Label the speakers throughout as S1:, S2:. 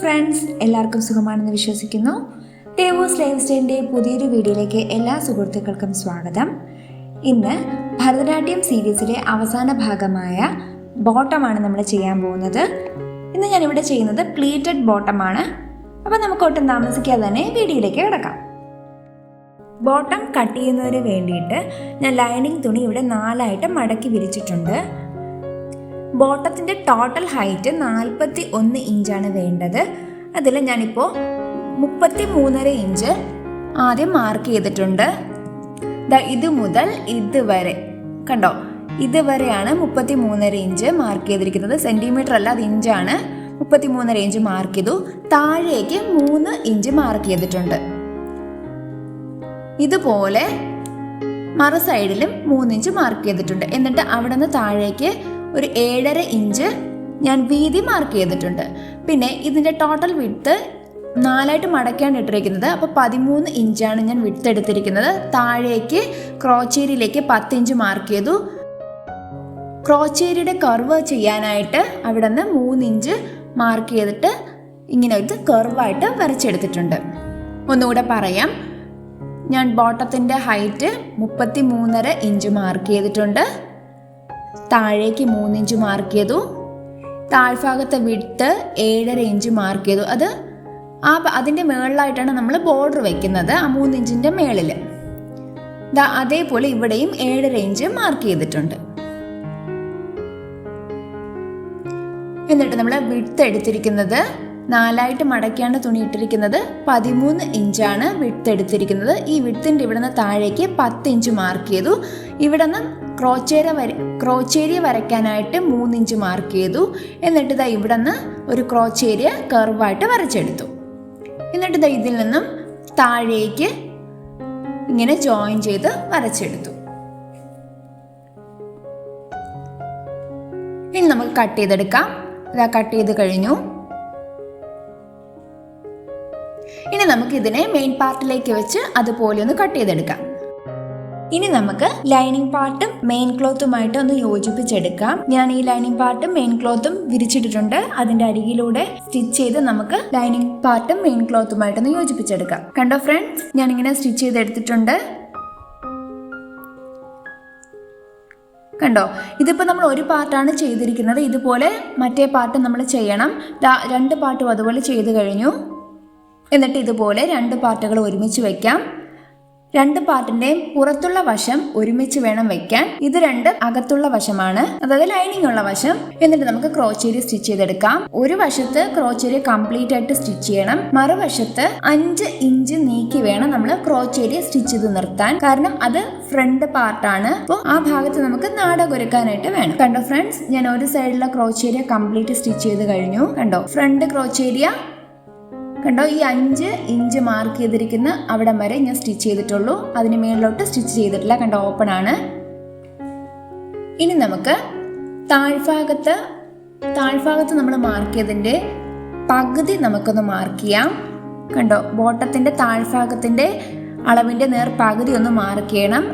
S1: Friends, എല്ലാവർക്കും സുഖമാണെന്ന് വിശ്വസിക്കുന്നു. ടേവോസ് ലൈഫ് സ്റ്റൈലിൻ്റെ പുതിയൊരു വീഡിയോയിലേക്ക് എല്ലാ സുഹൃത്തുക്കൾക്കും സ്വാഗതം. ഇന്ന് ഭരതനാട്യം സീരീസിലെ അവസാന ഭാഗമായ ബോട്ടമാണ് നമ്മൾ ചെയ്യാൻ പോകുന്നത്. ഇന്ന് ഞാനിവിടെ ചെയ്യുന്നത് പ്ലീറ്റഡ് ബോട്ടമാണ്. അപ്പോൾ നമുക്ക് ഒട്ടും താമസിക്കാതെ തന്നെ വീഡിയോയിലേക്ക് കിടക്കാം. ബോട്ടം കട്ട് ചെയ്യുന്നതിന് വേണ്ടിയിട്ട് ഞാൻ ലൈനിങ് തുണി ഇവിടെ 4ആയിട്ട് മടക്കി വിരിച്ചിട്ടുണ്ട്. ബോട്ടത്തിൻ്റെ ടോട്ടൽ ഹൈറ്റ് 41 ഇഞ്ചാണ് വേണ്ടത്. അതിൽ ഞാനിപ്പോൾ 33.5 ഇഞ്ച് ആദ്യം മാർക്ക് ചെയ്തിട്ടുണ്ട്. ഇത് മുതൽ ഇതുവരെ കണ്ടോ, ഇതുവരെയാണ് 33.5 ഇഞ്ച് മാർക്ക് ചെയ്തിരിക്കുന്നത്. സെൻറ്റിമീറ്റർ അല്ല, അത് ഇഞ്ചാണ്. 33.5 ഇഞ്ച് മാർക്ക് ചെയ്തു. താഴേക്ക് 3 ഇഞ്ച് മാർക്ക് ചെയ്തിട്ടുണ്ട്. ഇതുപോലെ മറു സൈഡിലും 3 ഇഞ്ച് മാർക്ക് ചെയ്തിട്ടുണ്ട്. എന്നിട്ട് അവിടെ നിന്ന് താഴേക്ക് ഒരു 7.5 ഇഞ്ച് ഞാൻ വീതി മാർക്ക് ചെയ്തിട്ടുണ്ട്. പിന്നെ ഇതിൻ്റെ ടോട്ടൽ വിഡ്ത്ത് 4ആയിട്ട് മടക്കാണ് ഇട്ടിരിക്കുന്നത്. അപ്പോൾ 13 ഇഞ്ചാണ് ഞാൻ വിഡ്ത്ത് എടുത്തിരിക്കുന്നത്. താഴേക്ക് ക്രോച്ചേരിയിലേക്ക് 10 ഇഞ്ച് മാർക്ക് ചെയ്തു. ക്രോച്ചേരിയുടെ കർവ് ചെയ്യാനായിട്ട് അവിടെ നിന്ന് 3 ഇഞ്ച് മാർക്ക് ചെയ്തിട്ട് ഇങ്ങനെ ഒരു കർവായിട്ട് വരച്ചെടുത്തിട്ടുണ്ട്. ഒന്നുകൂടെ പറയാം, ഞാൻ ബോട്ടത്തിൻ്റെ ഹൈറ്റ് 33.5 ഇഞ്ച് മാർക്ക് ചെയ്തിട്ടുണ്ട്. താഴേക്ക് 3 ഇഞ്ച് മാർക്ക് ചെയ്തു. താഴ്ഭാഗത്തെ വിഡ്ത്ത് 7.5 ഇഞ്ച് മാർക്ക് ചെയ്തു. അതിൻ്റെ മുകളിലായിട്ടാണ് നമ്മൾ ബോർഡർ വയ്ക്കുന്നത്, ആ 3 ഇഞ്ചിൻ്റെ മുകളിൽ. അതേപോലെ ഇവിടെയും 7.5 ഇഞ്ച് മാർക്ക് ചെയ്തിട്ടുണ്ട്. എന്നിട്ട് നമ്മൾ വിഡ്ത്ത് എടുത്തിരിക്കുന്നത് 4ആയിട്ട് മടക്കിയാണ് തുണി ഇട്ടിരിക്കുന്നത്. 13 ഇഞ്ചാണ് വിഡ്ത്ത് എടുത്തിരിക്കുന്നത്. ഈ വിഡ്ത്തിൻ്റെ ഇവിടെ നിന്ന് താഴേക്ക് 10 ഇഞ്ച് മാർക്ക് ചെയ്തു. ഇവിടെ നിന്ന് ക്രോച്ചേരിയ വരയ്ക്കാനായിട്ട് 3 ഇഞ്ച് മാർക്ക് ചെയ്തു. എന്നിട്ട് ഇവിടെ നിന്ന് ഒരു ക്രോച്ചേരിയ കർവായിട്ട് വരച്ചെടുത്തു. എന്നിട്ട് ഇതിൽ നിന്നും താഴേക്ക് ഇങ്ങനെ ജോയിൻ ചെയ്ത് വരച്ചെടുത്തു. ഇനി നമുക്ക് കട്ട് ചെയ്തെടുക്കാം. കട്ട് ചെയ്ത് കഴിഞ്ഞു. ഇനി നമുക്ക് ഇതിനെ മെയിൻ പാർട്ടിലേക്ക് വെച്ച് അതുപോലെ ഒന്ന് കട്ട് ചെയ്തെടുക്കാം. ഇനി നമുക്ക് ലൈനിങ് പാർട്ടും മെയിൻ ക്ലോത്തുമായിട്ട് ഒന്ന് യോജിപ്പിച്ചെടുക്കാം. ഞാൻ ഈ ലൈനിങ് പാർട്ടും മെയിൻ ക്ലോത്തും വിരിച്ചിട്ടിട്ടുണ്ട്. അതിന്റെ അരികിലൂടെ സ്റ്റിച്ച് ചെയ്ത് നമുക്ക് ലൈനിങ് പാർട്ടും മെയിൻ ക്ലോത്തുമായിട്ടൊന്ന് യോജിപ്പിച്ചെടുക്കാം. കണ്ടോ ഫ്രണ്ട്സ്, ഞാനിങ്ങനെ സ്റ്റിച്ച് ചെയ്തെടുത്തിട്ടുണ്ട്. കണ്ടോ, ഇതിപ്പോൾ നമ്മൾ ഒരു പാർട്ടാണ് ചെയ്തിരിക്കുന്നത്. ഇതുപോലെ മറ്റേ പാർട്ട് നമ്മൾ ചെയ്യണം. 2 പാർട്ടും അതുപോലെ ചെയ്ത് കഴിഞ്ഞു. എന്നിട്ട് ഇതുപോലെ 2 പാർട്ടുകൾ ഒരുമിച്ച് വയ്ക്കാം. 2 പാർട്ടിൻ്റെയും പുറത്തുള്ള വശം ഒരുമിച്ച് വേണം വയ്ക്കാൻ. ഇത് 2 അകത്തുള്ള വശമാണ്, അതായത് ലൈനിങ് ഉള്ള വശം. എന്നിട്ട് നമുക്ക് ക്രോച്ചേരി സ്റ്റിച്ച് ചെയ്തെടുക്കാം. ഒരു വശത്ത് ക്രോച്ചേരി കംപ്ലീറ്റ് ആയിട്ട് സ്റ്റിച്ച് ചെയ്യണം. മറുവശത്ത് 5 ഇഞ്ച് നീക്കി വേണം നമ്മൾ ക്രോച്ചേരി സ്റ്റിച്ച് ചെയ്ത് നിർത്താൻ. കാരണം അത് ഫ്രണ്ട് പാർട്ടാണ്. അപ്പോൾ ആ ഭാഗത്ത് നമുക്ക് നാടകൊരുക്കാനായിട്ട് വേണം. കണ്ടോ ഫ്രണ്ട്സ്, ഞാൻ ഒരു സൈഡിലെ ക്രോച്ചേരിയ കംപ്ലീറ്റ് സ്റ്റിച്ച് ചെയ്ത് കഴിഞ്ഞു. കണ്ടോ, ഫ്രണ്ട് ക്രോച്ചേരിയ കണ്ടോ, ഈ 5 ഇഞ്ച് മാർക്ക് ചെയ്തിരിക്കുന്ന അവിടം വരെ ഞാൻ സ്റ്റിച്ച് ചെയ്തിട്ടുള്ളൂ. അതിന് മേളിലോട്ട് സ്റ്റിച്ച് ചെയ്തിട്ടില്ല. കണ്ടോ, ഓപ്പൺ ആണ്. ഇനി നമുക്ക് താഴ്ഭാഗത്ത് നമ്മൾ മാർക്ക് ചെയ്തതിൻ്റെ പകുതി നമുക്കൊന്ന് മാർക്ക് ചെയ്യാം. കണ്ടോ, ബോട്ടത്തിൻ്റെ താഴ്ഭാഗത്തിൻ്റെ അളവിൻ്റെ പകുതി ഒന്ന് മാർക്ക് ചെയ്യണം.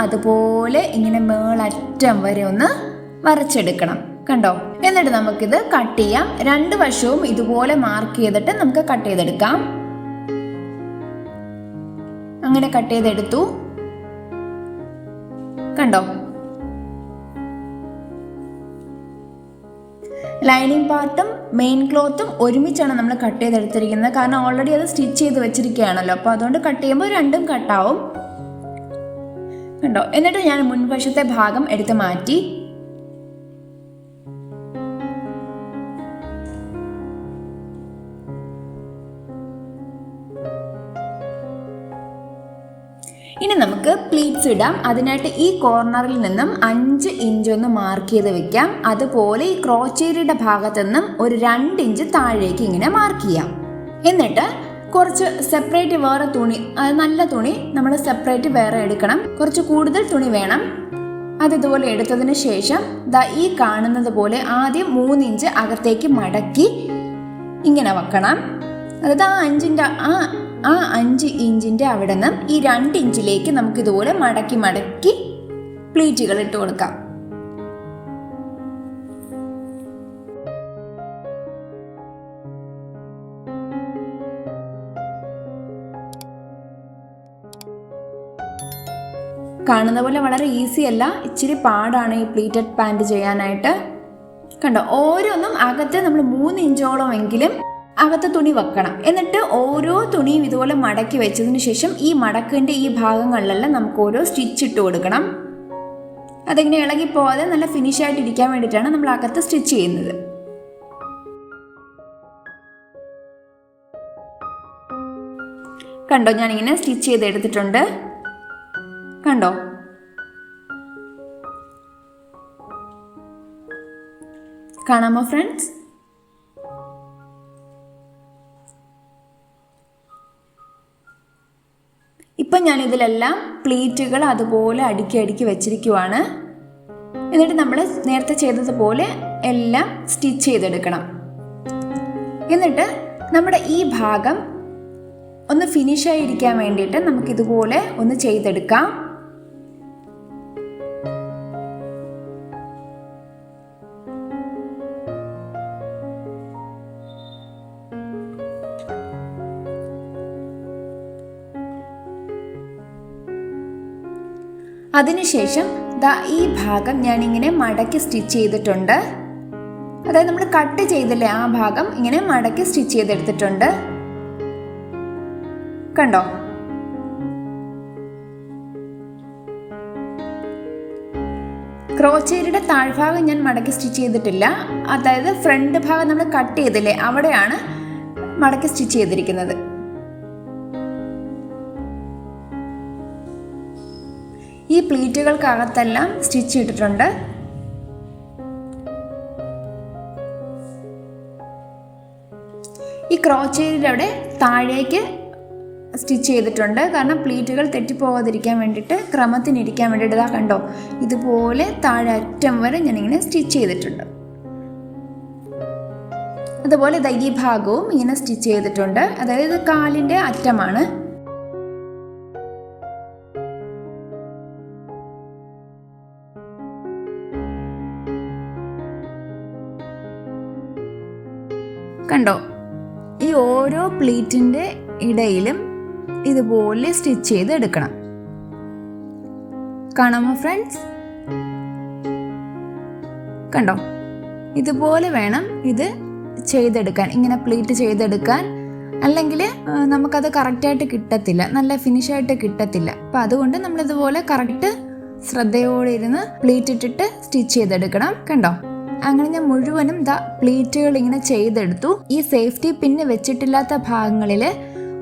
S1: അതുപോലെ ഇങ്ങനെ മേളറ്റം വരെ ഒന്ന് വരച്ചെടുക്കണം. കണ്ടോ, എന്നിട്ട് നമുക്കിത് കട്ട് ചെയ്യാം. 2 വശവും ഇതുപോലെ മാർക്ക് ചെയ്തിട്ട് നമുക്ക് കട്ട് ചെയ്തെടുക്കാം. അങ്ങനെ കട്ട് ചെയ്തെടുത്തു. കണ്ടോ, ലൈനിങ് പാർട്ടും മെയിൻ ക്ലോത്തും ഒരുമിച്ചാണ് നമ്മൾ കട്ട് ചെയ്തെടുത്തിരിക്കുന്നത്. കാരണം ഓൾറെഡി അത് സ്റ്റിച്ച് ചെയ്ത് വെച്ചിരിക്കുകയാണല്ലോ. അപ്പോൾ അതുകൊണ്ട് കട്ട് ചെയ്യുമ്പോൾ 2ഉം കട്ടാവും. കണ്ടോ, എന്നിട്ട് ഞാൻ മുൻവശത്തെ ഭാഗം എടുത്ത് മാറ്റി. ഇനി നമുക്ക് പ്ലീറ്റ്സ് ഇടാം. അതിനായിട്ട് ഈ കോർണറിൽ നിന്നും 5 ഇഞ്ച് ഒന്ന് മാർക്ക് ചെയ്ത് വെക്കാം. അതുപോലെ ഈ ക്രോച്ചേരിയുടെ ഭാഗത്തു നിന്നും ഒരു 2 ഇഞ്ച് താഴേക്ക് ഇങ്ങനെ മാർക്ക് ചെയ്യാം. എന്നിട്ട് കുറച്ച് സെപ്പറേറ്റ് വേറെ തുണി, നല്ല തുണി നമ്മൾ സെപ്പറേറ്റ് വേറെ എടുക്കണം. കുറച്ച് കൂടുതൽ തുണി വേണം. അതിതുപോലെ എടുത്തതിന് ശേഷം ഈ കാണുന്നത് പോലെ ആദ്യം 3 ഇഞ്ച് അകത്തേക്ക് മടക്കി ഇങ്ങനെ വെക്കണം. അതായത് ആ 5 ഇഞ്ചിൻ്റെ അവിടെ നിന്ന് ഈ 2 ഇഞ്ചിലേക്ക് നമുക്ക് ഇതുപോലെ മടക്കി പ്ലീറ്റുകൾ ഇട്ട് കൊടുക്കാം. കാണുന്ന പോലെ വളരെ ഈസി അല്ല, ഇച്ചിരി പാടാണ് ഈ പ്ലീറ്റഡ് പാൻറ് ചെയ്യാനായിട്ട്. കണ്ടോ, ഓരോന്നും അകത്ത് നമ്മൾ 3 ഇഞ്ചോളമെങ്കിലും അകത്ത് തുണി വെക്കണം. എന്നിട്ട് ഓരോ തുണിയും ഇതുപോലെ മടക്കി വെച്ചതിന് ശേഷം ഈ മടക്കിൻ്റെ ഈ ഭാഗങ്ങളിലെല്ലാം നമുക്ക് ഓരോ സ്റ്റിച്ച് ഇട്ട് കൊടുക്കണം. അതിങ്ങനെ ഇളകിപ്പോവാതെ നല്ല ഫിനിഷായിട്ടിരിക്കാൻ വേണ്ടിയിട്ടാണ് നമ്മൾ അകത്ത് സ്റ്റിച്ച് ചെയ്യുന്നത്. കണ്ടോ, ഞാനിങ്ങനെ സ്റ്റിച്ച് ചെയ്തെടുത്തിട്ടുണ്ട്. കണ്ടോ, കാണാമോ ഫ്രണ്ട്സ്? ഇപ്പം ഞാനിതിലെല്ലാം പ്ലീറ്റുകൾ അതുപോലെ അടുക്കി അടുക്കി വെച്ചിരിക്കുവാണ്. എന്നിട്ട് നമ്മൾ നേരത്തെ ചെയ്തതുപോലെ എല്ലാം സ്റ്റിച്ച് ചെയ്തെടുക്കണം. എന്നിട്ട് നമ്മുടെ ഈ ഭാഗം ഒന്ന് ഫിനിഷായിരിക്കാൻ വേണ്ടിയിട്ട് നമുക്കിതുപോലെ ഒന്ന് ചെയ്തെടുക്കാം. അതിനുശേഷം ഈ ഭാഗം ഞാനിങ്ങനെ മടക്കി സ്റ്റിച്ച് ചെയ്തിട്ടുണ്ട്. അതായത് നമ്മൾ കട്ട് ചെയ്തില്ലേ, ആ ഭാഗം ഇങ്ങനെ മടക്കി സ്റ്റിച്ച് ചെയ്തെടുത്തിട്ടുണ്ട്. കണ്ടോ, ക്രോച്ചേരിയുടെ താഴ്ഭാഗം ഞാൻ മടക്കി സ്റ്റിച്ച് ചെയ്തിട്ടില്ല. അതായത് ഫ്രണ്ട് ഭാഗം നമ്മൾ കട്ട് ചെയ്തില്ലേ, അവിടെയാണ് മടക്കി സ്റ്റിച്ച് ചെയ്തിരിക്കുന്നത്. ഈ പ്ലീറ്റുകൾക്കകത്തെല്ലാം സ്റ്റിച്ച് ഇട്ടിട്ടുണ്ട്. ഈ ക്രോച്ചേരിയുടെ താഴേക്ക് സ്റ്റിച്ച് ചെയ്തിട്ടുണ്ട്. കാരണം പ്ലീറ്റുകൾ തെറ്റിപ്പോകാതിരിക്കാൻ വേണ്ടിയിട്ട്, ക്രമത്തിനിരിക്കാൻ വേണ്ടിയിട്ട് ഇതാ കണ്ടോ, ഇതുപോലെ താഴെ അറ്റം വരെ ഞാനിങ്ങനെ സ്റ്റിച്ച് ചെയ്തിട്ടുണ്ട്. അതുപോലെ ഈ ഭാഗവും ഇങ്ങനെ സ്റ്റിച്ച് ചെയ്തിട്ടുണ്ട്. അതായത് കാലിൻ്റെ അറ്റമാണ്. കണ്ടോ, ഈ ഓരോ പ്ലീറ്റിൻ്റെ ഇടയിലും ഇതുപോലെ സ്റ്റിച്ച് ചെയ്ത് എടുക്കണം. കാണാമോ ഫ്രണ്ട്സ്? കണ്ടോ, ഇതുപോലെ വേണം ഇത് ചെയ്തെടുക്കാൻ, ഇങ്ങനെ പ്ലീറ്റ് ചെയ്തെടുക്കാൻ. അല്ലെങ്കിൽ നമുക്കത് കറക്റ്റായിട്ട് കിട്ടത്തില്ല, നല്ല ഫിനിഷായിട്ട് കിട്ടത്തില്ല. അപ്പം അതുകൊണ്ട് നമ്മളിതുപോലെ കറക്റ്റ് ശ്രദ്ധയോടെ ഇരുന്ന് പ്ലീറ്റ് ഇട്ടിട്ട് സ്റ്റിച്ച് ചെയ്തെടുക്കണം. കണ്ടോ, അങ്ങനെ ഞാൻ മുഴുവനും പ്ലീറ്റുകൾ ഇങ്ങനെ ചെയ്തെടുത്തു. ഈ സേഫ്റ്റി പിന്ന് വെച്ചിട്ടില്ലാത്ത ഭാഗങ്ങളിൽ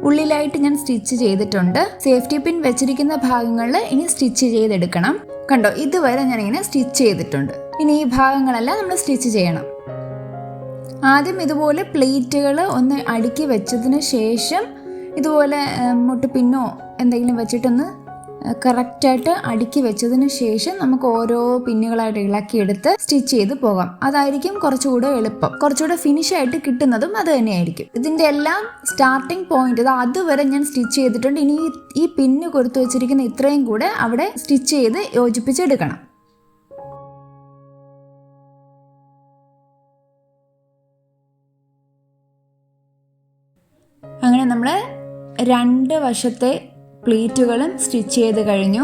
S1: ഉള്ളിലായിട്ട് ഞാൻ സ്റ്റിച്ച് ചെയ്തിട്ടുണ്ട്. സേഫ്റ്റി പിൻ വെച്ചിരിക്കുന്ന ഭാഗങ്ങളിൽ ഇനി സ്റ്റിച്ച് ചെയ്തെടുക്കണം. കണ്ടോ, ഇതുവരെ ഞാനിങ്ങനെ സ്റ്റിച്ച് ചെയ്തിട്ടുണ്ട്. ഇനി ഈ ഭാഗങ്ങളെല്ലാം നമ്മൾ സ്റ്റിച്ച് ചെയ്യണം. ആദ്യം ഇതുപോലെ പ്ലീറ്റുകൾ ഒന്ന് അടുക്കി വെച്ചതിന് ശേഷം ഇതുപോലെ മുട്ട് പിന്നോ എന്തെങ്കിലും വെച്ചിട്ടൊന്ന് കറക്റ്റായിട്ട് അടുക്കി വെച്ചതിന് ശേഷം നമുക്ക് ഓരോ പിന്നുകളായിട്ട് ഇളക്കിയെടുത്ത് സ്റ്റിച്ച് ചെയ്ത് പോകാം. അതായിരിക്കും കുറച്ചുകൂടെ എളുപ്പം, കുറച്ചുകൂടെ ഫിനിഷായിട്ട് കിട്ടുന്നതും അത് തന്നെയായിരിക്കും. ഇതിൻ്റെ എല്ലാം സ്റ്റാർട്ടിങ് പോയിന്റ് അതുവരെ ഞാൻ സ്റ്റിച്ച് ചെയ്തിട്ടുണ്ട്. ഇനി ഈ പിന്ന് കൊടുത്തു വെച്ചിരിക്കുന്ന ഇത്രയും കൂടെ അവിടെ സ്റ്റിച്ച് ചെയ്ത് യോജിപ്പിച്ചെടുക്കണം. അങ്ങനെ നമ്മൾ 2 വശത്തെ പ്ലീറ്റുകളും സ്റ്റിച്ച് ചെയ്ത് കഴിഞ്ഞു.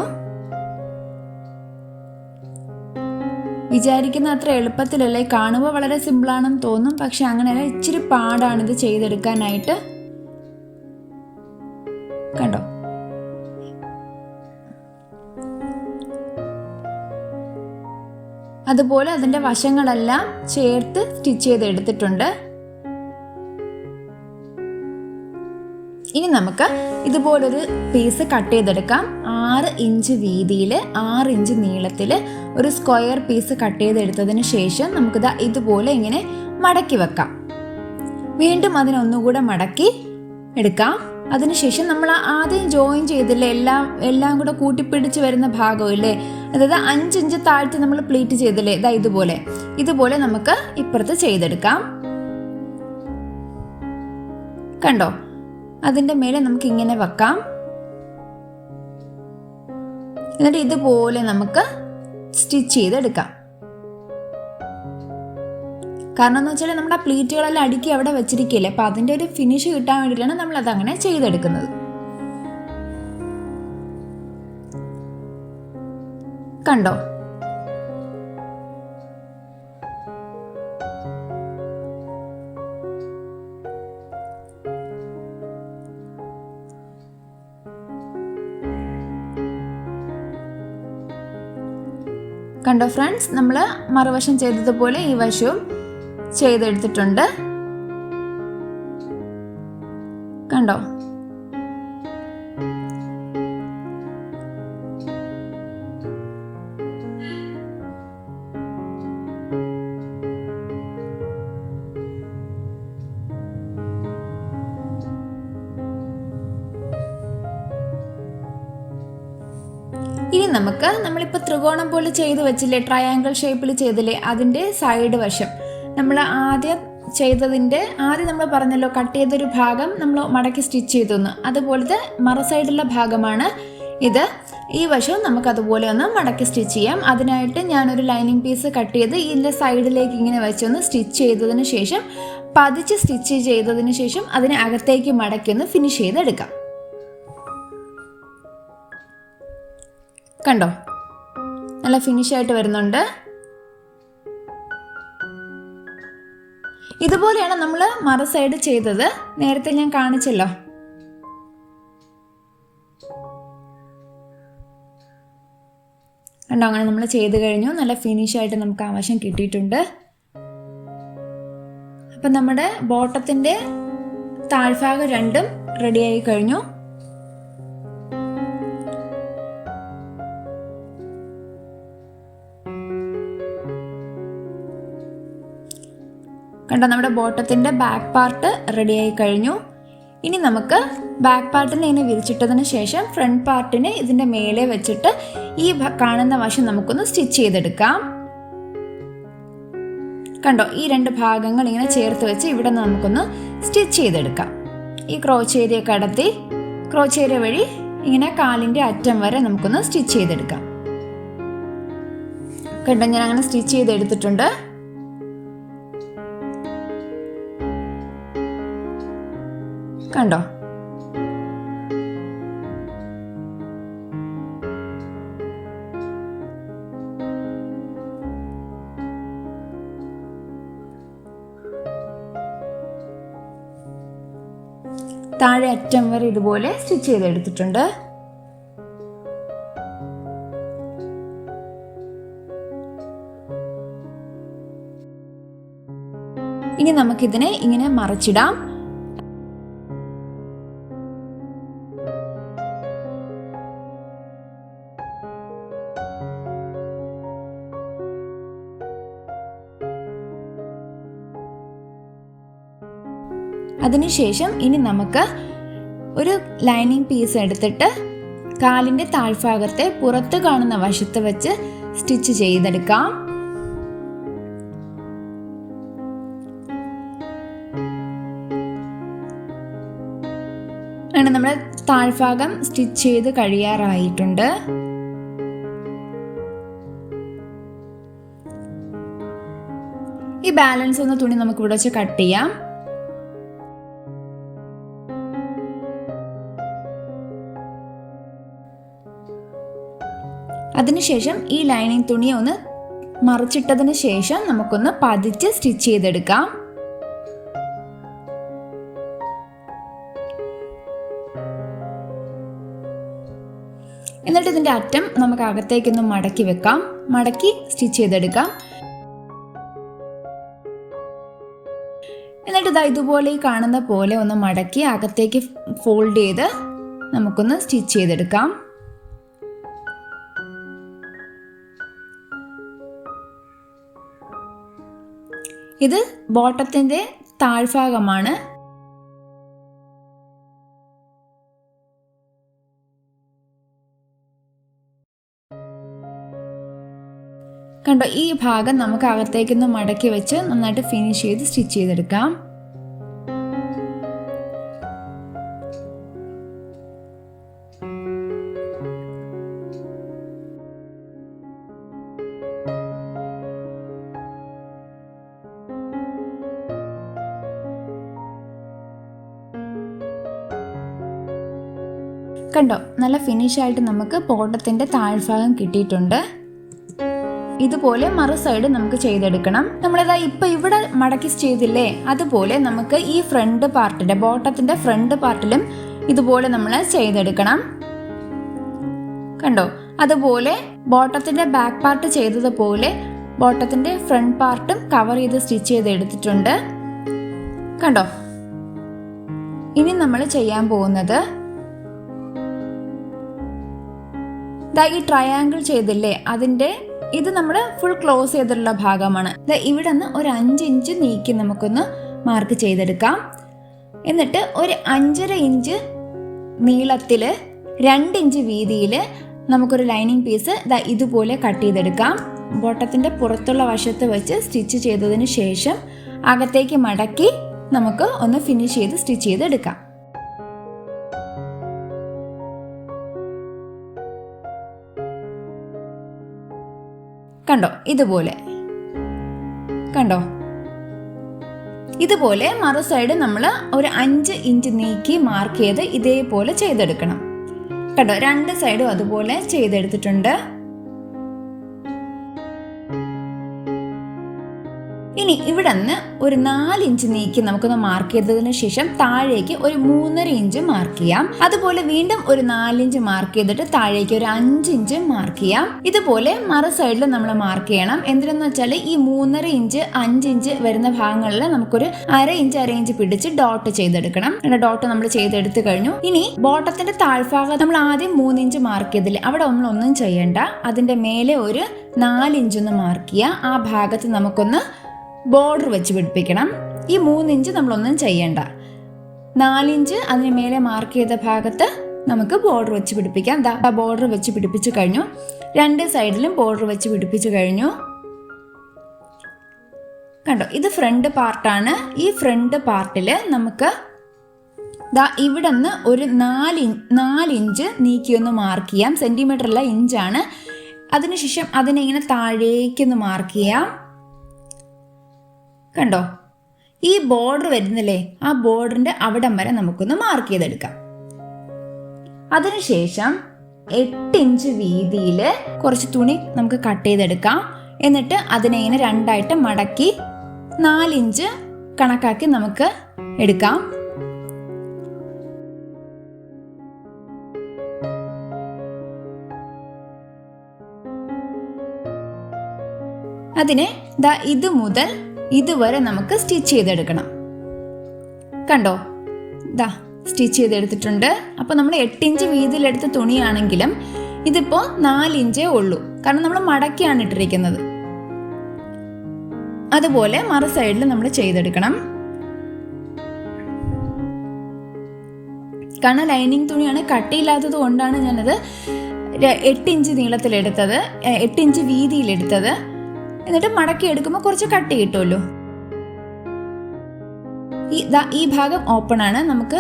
S1: വിചാരിക്കുന്ന അത്ര എളുപ്പത്തിലല്ലേ, കാണുമ്പോൾ വളരെ സിമ്പിളാണെന്ന് തോന്നും, പക്ഷെ അങ്ങനെയല്ല, ഇച്ചിരി പാടാണിത് ചെയ്തെടുക്കാനായിട്ട്. കണ്ടോ, അതുപോലെ അതിൻ്റെ വശങ്ങളെല്ലാം ചേർത്ത് സ്റ്റിച്ച് ചെയ്തെടുത്തിട്ടുണ്ട്. ഇനി നമുക്ക് ഇതുപോലൊരു പീസ് കട്ട് ചെയ്തെടുക്കാം. 6 ഇഞ്ച് വീതിയിൽ 6 ഇഞ്ച് നീളത്തിൽ ഒരു സ്ക്വയർ പീസ് കട്ട് ചെയ്തെടുത്തതിന് ശേഷം നമുക്കിത് ഇതുപോലെ ഇങ്ങനെ മടക്കി വെക്കാം. വീണ്ടും അതിനൊന്നുകൂടെ മടക്കി എടുക്കാം. അതിനുശേഷം നമ്മൾ ആദ്യം ജോയിൻ ചെയ്തില്ലേ, എല്ലാം കൂടെ കൂട്ടിപ്പിടിച്ച് വരുന്ന ഭാഗമില്ലേ, അതായത് 5 ഇഞ്ച് താഴ്ത്തി നമ്മൾ പ്ലീറ്റ് ചെയ്തില്ലേ, ഇതുപോലെ നമുക്ക് ഇപ്പുറത്ത് ചെയ്തെടുക്കാം. കണ്ടോ, അതിൻ്റെ മേലെ നമുക്ക് ഇങ്ങനെ വെക്കാം. എന്നിട്ട് ഇതുപോലെ നമുക്ക് സ്റ്റിച്ച് ചെയ്തെടുക്കാം. കാരണം എന്ന് വെച്ചാൽ നമ്മുടെ പ്ലീറ്റുകളെല്ലാം അടുക്കി അവിടെ വെച്ചിരിക്കില്ലേ, അപ്പം അതിൻ്റെ ഒരു ഫിനിഷ് കിട്ടാൻ വേണ്ടിയിട്ടാണ് നമ്മളത് അങ്ങനെ ചെയ്തെടുക്കുന്നത്. കണ്ടോ? കണ്ടോ ഫ്രണ്ട്സ്, നമ്മൾ മറുവശം ചെയ്തതുപോലെ ഈ വശവും ചെയ്തെടുത്തിട്ടുണ്ട്. കണ്ടോ? ഇനി നമ്മളിപ്പോൾ ത്രികോണം പോലെ ചെയ്ത് വെച്ചില്ലേ, ട്രയാങ്കിൾ ഷേപ്പിൽ ചെയ്തില്ലേ, അതിൻ്റെ സൈഡ് വശം നമ്മൾ ആദ്യം നമ്മൾ പറഞ്ഞല്ലോ കട്ട് ചെയ്തൊരു ഭാഗം നമ്മൾ മടക്കി സ്റ്റിച്ച് ചെയ്തെന്ന്, അതുപോലത്തെ മറു സൈഡുള്ള ഭാഗമാണ് ഇത്. ഈ വശവും നമുക്കതുപോലെ ഒന്ന് മടക്കി സ്റ്റിച്ച് ചെയ്യാം. അതിനായിട്ട് ഞാനൊരു ലൈനിങ് പീസ് കട്ട് ചെയ്ത് ഇതിൻ്റെ സൈഡിലേക്ക് ഇങ്ങനെ വെച്ചൊന്ന് സ്റ്റിച്ച് ചെയ്തതിന് ശേഷം പതിച്ച് സ്റ്റിച്ച് ചെയ്തതിന് ശേഷം അതിനെ അകത്തേക്ക് മടക്കി ഒന്ന് ഫിനിഷ് ചെയ്തെടുക്കാം. കണ്ടോ? നല്ല ഫിനിഷായിട്ട് വരുന്നുണ്ട്. ഇതുപോലെയാണ് നമ്മൾ മറു സൈഡ് ചെയ്തത്, നേരത്തെ ഞാൻ കാണിച്ചല്ലോ. കണ്ടോ? അങ്ങനെ നമ്മൾ ചെയ്ത് കഴിഞ്ഞു. നല്ല ഫിനിഷായിട്ട് നമുക്ക് ആവശ്യം കിട്ടിയിട്ടുണ്ട്. അപ്പം നമ്മുടെ ബോട്ടത്തിൻ്റെ താഴ്ഭാഗം രണ്ടും റെഡിയായി കഴിഞ്ഞു. കണ്ടോ? നമ്മുടെ ബോട്ടത്തിൻ്റെ ബാക്ക് പാർട്ട് റെഡിയായി കഴിഞ്ഞു. ഇനി നമുക്ക് ബാക്ക് പാർട്ടിനെ ഇങ്ങനെ വിരിച്ചിട്ടതിന് ശേഷം ഫ്രണ്ട് പാർട്ടിനെ ഇതിൻ്റെ മേലെ വെച്ചിട്ട് ഈ കാണുന്ന വശം നമുക്കൊന്ന് സ്റ്റിച്ച് ചെയ്തെടുക്കാം. കണ്ടോ? ഈ രണ്ട് ഭാഗങ്ങൾ ഇങ്ങനെ ചേർത്ത് വെച്ച് ഇവിടെ നമുക്കൊന്ന് സ്റ്റിച്ച് ചെയ്തെടുക്കാം. ഈ ക്രോച്ച് ഏരിയ കടത്തി ക്രോച്ച് ഏരിയ വഴി ഇങ്ങനെ കാലിൻ്റെ അറ്റം വരെ നമുക്കൊന്ന് സ്റ്റിച്ച് ചെയ്തെടുക്കാം. കണ്ടോ? ഞാൻ അങ്ങനെ സ്റ്റിച്ച് ചെയ്തെടുത്തിട്ടുണ്ട്. കണ്ടോ? താഴെ അറ്റം വരെ ഇതുപോലെ സ്റ്റിച്ച് ചെയ്തെടുത്തിട്ടുണ്ട്. ഇനി നമുക്കിതിനെ ഇങ്ങനെ മറിച്ചിടാം. അതിനുശേഷം ഇനി നമുക്ക് ഒരു ലൈനിങ് പീസ് എടുത്തിട്ട് കാലിൻ്റെ താഴ്ഭാഗത്തെ പുറത്ത് കാണുന്ന വശത്ത് വെച്ച് സ്റ്റിച്ച് ചെയ്തെടുക്കാം. അങ്ങനെ നമ്മുടെ താഴ്ഭാഗം സ്റ്റിച്ച് ചെയ്ത് കഴിയാറായിട്ടുണ്ട്. ഈ ബാലൻസ് ഒന്ന് തുണി നമുക്ക് ഇവിടെ വെച്ച് കട്ട് ചെയ്യാം. അതിനുശേഷം ഈ ലൈനിങ് തുണി ഒന്ന് മറിച്ചിട്ടതിന് ശേഷം നമുക്കൊന്ന് പതിച്ച് സ്റ്റിച്ച് ചെയ്തെടുക്കാം. എന്നിട്ട് ഇതിൻ്റെ അറ്റം നമുക്ക് അകത്തേക്കൊന്ന് മടക്കി വെക്കാം. മടക്കി സ്റ്റിച്ച് ചെയ്തെടുക്കാം. എന്നിട്ട് ഇതുപോലെ ഈ കാണുന്ന പോലെ ഒന്ന് മടക്കി അകത്തേക്ക് ഫോൾഡ് ചെയ്ത് നമുക്കൊന്ന് സ്റ്റിച്ച് ചെയ്തെടുക്കാം. ഇത് ബോട്ടത്തിൻ്റെ താഴ്ഭാഗമാണ്. കണ്ടോ? ഈ ഭാഗം നമുക്ക് അകത്തേക്കൊന്ന് മടക്കി വെച്ച് നന്നായിട്ട് ഫിനിഷ് ചെയ്ത് സ്റ്റിച്ച് ചെയ്തെടുക്കാം. കണ്ടോ? നല്ല ഫിനിഷായിട്ട് നമുക്ക് ബോട്ടത്തിൻ്റെ താഴ്ഭാഗം കിട്ടിയിട്ടുണ്ട്. ഇതുപോലെ മറു സൈഡ് നമുക്ക് ചെയ്തെടുക്കണം. നമ്മളിതാ ഇപ്പൊ ഇവിടെ മടക്കി ചെയ്തില്ലേ, അതുപോലെ നമുക്ക് ഈ ഫ്രണ്ട് പാർട്ടിന്റെ ബോട്ടത്തിന്റെ ഫ്രണ്ട് പാർട്ടിലും ഇതുപോലെ നമ്മൾ ചെയ്തെടുക്കണം. കണ്ടോ, അതുപോലെ ബോട്ടത്തിന്റെ ബാക്ക് പാർട്ട് ചെയ്തതുപോലെ ബോട്ടത്തിന്റെ ഫ്രണ്ട് പാർട്ടും കവർ ചെയ്ത് സ്റ്റിച്ച് ചെയ്ത് എടുത്തിട്ടുണ്ട്. കണ്ടോ, ഇനി നമ്മൾ ചെയ്യാൻ പോകുന്നത് ഈ ട്രയാങ്കിൾ ചെയ്തില്ലേ, അതിന്റെ ഇത് നമ്മൾ ഫുൾ ക്ലോസ് ചെയ്തിട്ടുള്ള ഭാഗമാണ്. ഇവിടെ നിന്ന് ഒരു 5 ഇഞ്ച് നീക്കി നമുക്കൊന്ന് മാർക്ക് ചെയ്തെടുക്കാം. എന്നിട്ട് ഒരു 5.5 ഇഞ്ച് നീളത്തില് 2 ഇഞ്ച് വീതിയില് നമുക്കൊരു ലൈനിങ് പീസ് ഇതുപോലെ കട്ട് ചെയ്തെടുക്കാം. ബോട്ടത്തിന്റെ പുറത്തുള്ള വശത്ത് വെച്ച് സ്റ്റിച്ച് ചെയ്തതിന് ശേഷം അകത്തേക്ക് മടക്കി നമുക്ക് ഒന്ന് ഫിനിഷ് ചെയ്ത് സ്റ്റിച്ച് ചെയ്തെടുക്കാം. കണ്ടോ, ഇതുപോലെ കണ്ടോ, ഇതുപോലെ മറു സൈഡ് നമ്മൾ ഒരു 5 ഇഞ്ച് നീക്കി മാർക്ക് ചെയ്ത് ഇതേപോലെ ചെയ്തെടുക്കണം. കണ്ടോ, 2 സൈഡും അതുപോലെ ചെയ്തെടുത്തിട്ടുണ്ട്. ഇനി ഇവിടെ നിന്ന് ഒരു 4 ഇഞ്ച് നീക്കി നമുക്കൊന്ന് മാർക്ക് ചെയ്തതിന് ശേഷം താഴേക്ക് ഒരു 3.5 ഇഞ്ച് മാർക്ക് ചെയ്യാം. അതുപോലെ വീണ്ടും ഒരു 4 ഇഞ്ച് മാർക്ക് ചെയ്തിട്ട് താഴേക്ക് ഒരു 5 ഇഞ്ച് മാർക്ക് ചെയ്യാം. ഇതുപോലെ മറു സൈഡിൽ നമ്മൾ മാർക്ക് ചെയ്യണം. എന്തിനെന്ന് വെച്ചാൽ ഈ 3.5 ഇഞ്ച് 5 ഇഞ്ച് വരുന്ന ഭാഗങ്ങളിൽ നമുക്കൊരു 1/2 ഇഞ്ച് പിടിച്ച് ഡോട്ട് ചെയ്തെടുക്കണം. ഡോട്ട് നമ്മൾ ചെയ്തെടുത്ത് കഴിഞ്ഞു. ഇനി ബോട്ടത്തിന്റെ താഴ്ഭാഗം നമ്മൾ ആദ്യം 3 ഇഞ്ച് മാർക്ക് ചെയ്തില്ലേ, അവിടെ ഒന്നും ചെയ്യണ്ട. അതിന്റെ മേലെ ഒരു 4 ഇഞ്ച് ഒന്ന് മാർക്ക് ചെയ്യുക. ആ ഭാഗത്ത് നമുക്കൊന്ന് ബോർഡർ വെച്ച് പിടിപ്പിക്കണം. ഈ 3 ഇഞ്ച് നമ്മളൊന്നും ചെയ്യണ്ട. 4 ഇഞ്ച് അതിന് മേലെ മാർക്ക് ചെയ്ത ഭാഗത്ത് നമുക്ക് ബോർഡർ വെച്ച് പിടിപ്പിക്കാം. ബോർഡർ വെച്ച് പിടിപ്പിച്ചു കഴിഞ്ഞു. 2 സൈഡിലും ബോർഡർ വെച്ച് പിടിപ്പിച്ചു കഴിഞ്ഞു. കണ്ടോ, ഇത് ഫ്രണ്ട് പാർട്ടാണ്. ഈ ഫ്രണ്ട് പാർട്ടിൽ നമുക്ക് ഇവിടെ നിന്ന് ഒരു 4 ഇഞ്ച് നീക്കിയൊന്ന് മാർക്ക് ചെയ്യാം. സെന്റിമീറ്റർ അല്ല, ഇഞ്ചാണ്. അതിനുശേഷം അതിനെ ഇങ്ങനെ താഴേക്കൊന്ന് മാർക്ക് ചെയ്യാം. കണ്ടോ, ഈ ബോർഡർ വരുന്നില്ലേ, ആ ബോർഡറിന്റെ അവിടം വരെ നമുക്കൊന്ന് മാർക്ക് ചെയ്തെടുക്കാം. അതിനുശേഷം 8 ഇഞ്ച് വീതിയിൽ കുറച്ച് തുണി നമുക്ക് കട്ട് ചെയ്തെടുക്കാം. എന്നിട്ട് അതിനെ ഇങ്ങനെ 2ആയിട്ട് മടക്കി 4 ഇഞ്ച് കണക്കാക്കി നമുക്ക് എടുക്കാം. അതിനെ ഇത് മുതൽ ഇതുവരെ നമുക്ക് സ്റ്റിച്ച് ചെയ്തെടുക്കണം. കണ്ടോ, സ്റ്റിച്ച് ചെയ്തെടുത്തിട്ടുണ്ട്. അപ്പോൾ നമ്മൾ 8 ഇഞ്ച് വീതിയിലെടുത്ത തുണിയാണെങ്കിലും ഇതിപ്പോൾ 4 ഇഞ്ചേ ഉള്ളൂ, കാരണം നമ്മൾ മടക്കിയാണ് ഇട്ടിരിക്കുന്നത്. അതുപോലെ മറു സൈഡിൽ നമ്മൾ ചെയ്തെടുക്കണം. കാരണം ലൈനിങ് തുണിയാണ്, കട്ടിയില്ലാത്തത് കൊണ്ടാണ് ഞാനത് 8 ഇഞ്ച് നീളത്തിലെടുത്തത്, 8 ഇഞ്ച് വീതിയിലെടുത്തത്. എന്നിട്ട് മടക്കി എടുക്കുമ്പോൾ കുറച്ച് കട്ടി കിട്ടുമല്ലോ. ഈ ഭാഗം ഓപ്പൺ ആണ്. നമുക്ക്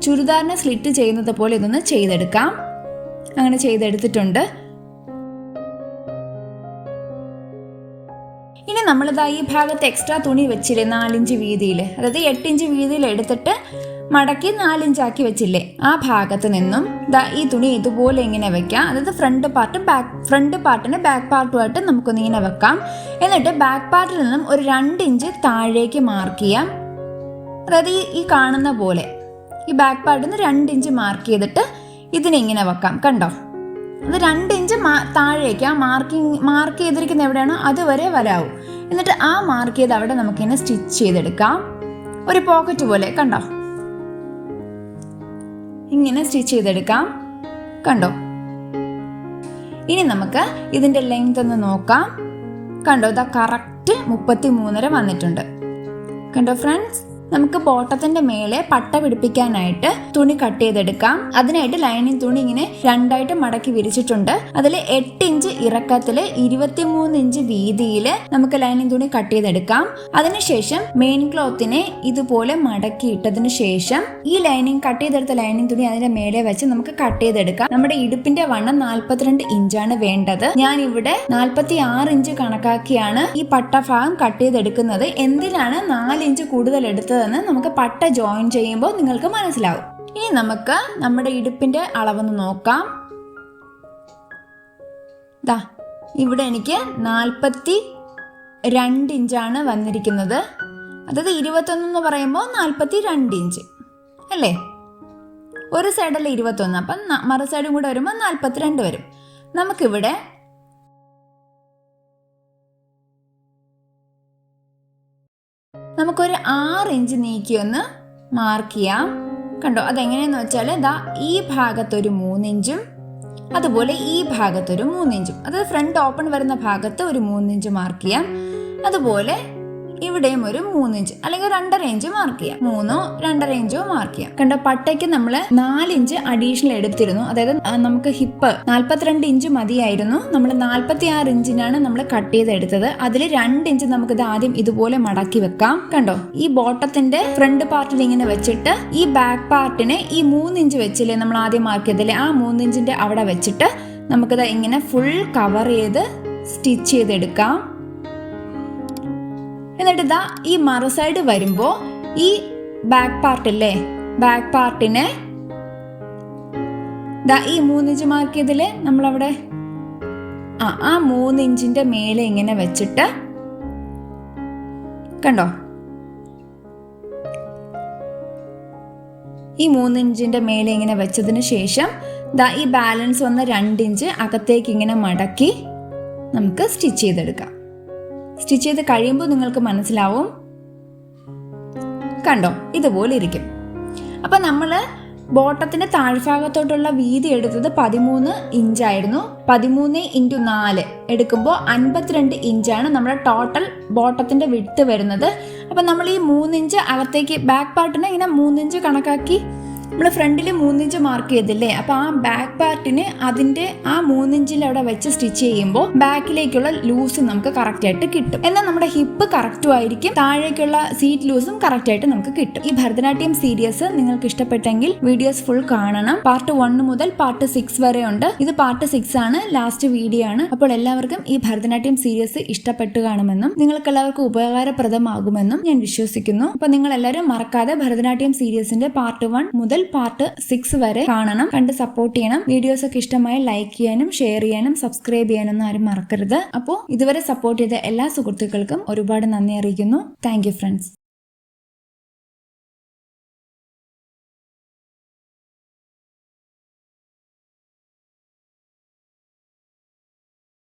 S1: ചുരിദാറിനെ സ്ലിറ്റ് ചെയ്യുന്നത് പോലെ ഇതൊന്ന് ചെയ്തെടുക്കാം. അങ്ങനെ ചെയ്തെടുത്തിട്ടുണ്ട്. ഇനി നമ്മളിതാ ഈ ഭാഗത്ത് എക്സ്ട്രാ തുണി വെച്ചില്ലേ 4 ഇഞ്ച് വീതിയിൽ, അതായത് 8 ഇഞ്ച് വീതിയിൽ എടുത്തിട്ട് മടക്കി 4 ഇഞ്ചാക്കി വെച്ചില്ലേ, ആ ഭാഗത്ത് നിന്നും ഈ തുണി ഇതുപോലെ ഇങ്ങനെ വെക്കാം. അതായത് ഫ്രണ്ട് പാർട്ടിന് ബാക്ക് പാർട്ടുമായിട്ട് നമുക്കൊന്ന് ഇങ്ങനെ വെക്കാം. എന്നിട്ട് ബാക്ക് പാർട്ടിൽ നിന്നും ഒരു 2 ഇഞ്ച് താഴേക്ക് മാർക്ക് ചെയ്യാം. അതായത് ഈ കാണുന്ന പോലെ ഈ ബാക്ക് പാർട്ടിൽ നിന്ന് 2 ഇഞ്ച് മാർക്ക് ചെയ്തിട്ട് ഇതിനെ ഇങ്ങനെ വെക്കാം. കണ്ടോ, അത് 2 ഇഞ്ച് താഴേക്ക് ആ മാർക്ക് ചെയ്തിരിക്കുന്ന എവിടെയാണോ അതുവരെ വരാവും. എന്നിട്ട് ആ മാർക്ക് ചെയ്ത് അവിടെ നമുക്കിങ്ങനെ സ്റ്റിച്ച് ചെയ്തെടുക്കാം. ഒരു പോക്കറ്റ് പോലെ കണ്ടോ, ഇങ്ങനെ സ്റ്റിച്ച് ചെയ്തെടുക്കാം. കണ്ടോ, ഇനി നമുക്ക് ഇതിന്റെ ലെങ്ത് ഒന്ന് നോക്കാം. കണ്ടോ, കറക്റ്റ് 33.5 വന്നിട്ടുണ്ട്. കണ്ടോ ഫ്രണ്ട്സ്, നമുക്ക് ബോട്ടത്തിന്റെ മേലെ പട്ട പിടിപ്പിക്കാനായിട്ട് തുണി കട്ട് ചെയ്തെടുക്കാം. അതിനായിട്ട് ലൈനിങ് തുണി ഇങ്ങനെ 2ആയിട്ട് മടക്കി വിരിച്ചിട്ടുണ്ട്. അതിൽ 8 ഇഞ്ച് ഇറക്കത്തില് 23 ഇഞ്ച് വീതിയില് നമുക്ക് ലൈനിങ് തുണി കട്ട് ചെയ്തെടുക്കാം. അതിനുശേഷം മെയിൻ ക്ലോത്തിനെ ഇതുപോലെ മടക്കി ഇട്ടതിന് ശേഷം ഈ ലൈനിങ് കട്ട് ചെയ്തെടുത്ത ലൈനിങ് തുണി അതിന്റെ മേലെ വെച്ച് നമുക്ക് കട്ട് ചെയ്തെടുക്കാം. നമ്മുടെ ഇടുപ്പിന്റെ വണ്ണം 42 ഇഞ്ചാണ് വേണ്ടത്. ഞാൻ ഇവിടെ 46 ഇഞ്ച് കണക്കാക്കിയാണ് ഈ പട്ട ഭാഗം കട്ട് ചെയ്തെടുക്കുന്നത്. എന്തിനാണ് 4 ഇഞ്ച് കൂടുതൽ എടുത്തത് നമുക്ക് പട്ട ജോയിൻ ചെയ്യുമ്പോൾ നിങ്ങൾക്ക് മനസ്സിലാവും. ഇനി നമുക്ക് നമ്മുടെ ഇടുപ്പിന്റെ അളവൊന്ന് നോക്കാം. ഇവിടെ എനിക്ക് 42 ഇഞ്ചാണ് വന്നിരിക്കുന്നത്. അതായത് 21 എന്ന് പറയുമ്പോൾ 42 ഇഞ്ച് അല്ലേ? ഒരു സൈഡല്ല 21, അപ്പം മറു സൈഡും കൂടെ വരുമ്പോൾ 42 വരും. നമുക്കിവിടെ നമുക്കൊരു 6 ഇഞ്ച് നീക്കി ഒന്ന് മാർക്ക് ചെയ്യാം. കണ്ടോ, അതെങ്ങനെയെന്ന് വെച്ചാൽ ദാ ഈ ഭാഗത്തൊരു 3 ഇഞ്ചും അതുപോലെ ഈ ഭാഗത്തൊരു 3 ഇഞ്ചും, അതായത് ഫ്രണ്ട് ഓപ്പൺ വരുന്ന ഭാഗത്ത് ഒരു 3 ഇഞ്ച് മാർക്ക് ചെയ്യാം. അതുപോലെ ഇവിടെയും ഒരു 3 ഇഞ്ച് അല്ലെങ്കിൽ 2.5 ഇഞ്ച് മാർക്ക് ചെയ്യാം. 3 2.5 ഇഞ്ചോ മാർക്ക് ചെയ്യാം. കണ്ടോ, പട്ടയ്ക്ക് നമ്മൾ 4 ഇഞ്ച് അഡീഷണൽ എടുത്തിരുന്നു. അതായത് നമുക്ക് ഹിപ്പ് 42 ഇഞ്ച് മതിയായിരുന്നു. നമ്മൾ 46 ഇഞ്ചിനാണ് നമ്മൾ കട്ട് ചെയ്തെടുത്തത്. അതിൽ 2 ഇഞ്ച് നമുക്കിത് ആദ്യം ഇതുപോലെ മടക്കി വെക്കാം. കണ്ടോ, ഈ ബോട്ടത്തിന്റെ ഫ്രണ്ട് പാർട്ടിൽ ഇങ്ങനെ വെച്ചിട്ട് ഈ ബാക്ക് പാർട്ടിനെ ഈ 3 ഇഞ്ച് വെച്ചില്ലേ നമ്മൾ ആദ്യം മാർക്ക് ചെയ്തില്ലേ, ആ 3 ഇഞ്ചിന്റെ അവിടെ വെച്ചിട്ട് നമുക്കിത് ഇങ്ങനെ ഫുൾ കവർ ചെയ്ത് സ്റ്റിച്ച് ചെയ്തെടുക്കാം. എന്നിട്ട് ഇതാ ഈ മറു സൈഡ് വരുമ്പോൾ ഈ ബാക്ക് പാർട്ടില്ലേ, ബാക്ക് പാർട്ടിനെ ഈ 3 ഇഞ്ച് മാർക്ക് ചെയ്തില്ലേ നമ്മളവിടെ, ആ 3 ഇഞ്ചിന്റെ മേലെ ഇങ്ങനെ വെച്ചിട്ട് കണ്ടോ, ഈ 3 ഇഞ്ചിന്റെ മേലെ ഇങ്ങനെ വെച്ചതിന് ശേഷം ഈ ബാലൻസ് വന്ന 2 ഇഞ്ച് അകത്തേക്ക് ഇങ്ങനെ മടക്കി നമുക്ക് സ്റ്റിച്ച് ചെയ്തെടുക്കാം. സ്റ്റിച്ച് ചെയ്ത് കഴിയുമ്പോൾ നിങ്ങൾക്ക് മനസ്സിലാവും. കണ്ടോ, ഇതുപോലെ ഇരിക്കും. അപ്പം നമ്മൾ ബോട്ടത്തിന്റെ താഴ്ഭാഗത്തോട്ടുള്ള വീതി എടുത്തത് 13 ഇഞ്ചായിരുന്നു. 13 × 4 എടുക്കുമ്പോൾ 52 ഇഞ്ചാണ് നമ്മുടെ ടോട്ടൽ ബോട്ടത്തിന്റെ വിഡ്ത്ത് വരുന്നത്. അപ്പം നമ്മൾ ഈ 3 ഇഞ്ച് അകത്തേക്ക് ബാക്ക് പാർട്ടിനെ ഇങ്ങനെ 3 ഇഞ്ച് കണക്കാക്കി നമ്മൾ ഫ്രണ്ടിൽ 3 ഇഞ്ച് മാർക്ക് ചെയ്തില്ലേ, അപ്പോൾ ആ ബാക്ക് പാർട്ടിന് അതിന്റെ ആ 3 ഇഞ്ചിൽ അവിടെ വെച്ച് സ്റ്റിച്ച് ചെയ്യുമ്പോൾ ബാക്കിലേക്കുള്ള ലൂസ് നമുക്ക് കറക്റ്റ് ആയിട്ട് കിട്ടും. എന്നാൽ നമ്മുടെ ഹിപ്പ് കറക്റ്റും ആയിരിക്കും, താഴേക്കുള്ള സീറ്റ് ലൂസും കറക്റ്റ് ആയിട്ട് നമുക്ക് കിട്ടും. ഈ ഭരതനാട്യം സീരീസ് നിങ്ങൾക്ക് ഇഷ്ടപ്പെട്ടെങ്കിൽ വീഡിയോസ് ഫുൾ കാണണം. പാർട്ട് 1 മുതൽ പാർട്ട് 6 വരെ ഉണ്ട്. ഇത് പാർട്ട് 6 ആണ്, ലാസ്റ്റ് വീഡിയോ ആണ്. അപ്പോൾ എല്ലാവർക്കും ഈ ഭരതനാട്യം സീരീസ് ഇഷ്ടപ്പെട്ടു കാണുമെന്നും നിങ്ങൾക്ക് എല്ലാവർക്കും ഉപകാരപ്രദമാകുമെന്നും ഞാൻ വിശ്വസിക്കുന്നു. അപ്പോൾ നിങ്ങൾ എല്ലാവരും മറക്കാതെ ഭരതനാട്യം സീരീസിന്റെ പാർട്ട് 1 മുതൽ പാർട്ട് 6 വരെ കാണണം, കണ്ട് സപ്പോർട്ട് ചെയ്യണം. വീഡിയോസ് ഒക്കെ ഇഷ്ടമായി ലൈക്ക് ചെയ്യാനും ഷെയർ ചെയ്യാനും സബ്സ്ക്രൈബ് ചെയ്യാനൊന്നും ആരും മറക്കരുത്. അപ്പോൾ ഇതുവരെ സപ്പോർട്ട് ചെയ്ത എല്ലാ സുഹൃത്തുക്കൾക്കും ഒരുപാട് നന്ദി അറിയിക്കുന്നു. Thank you friends.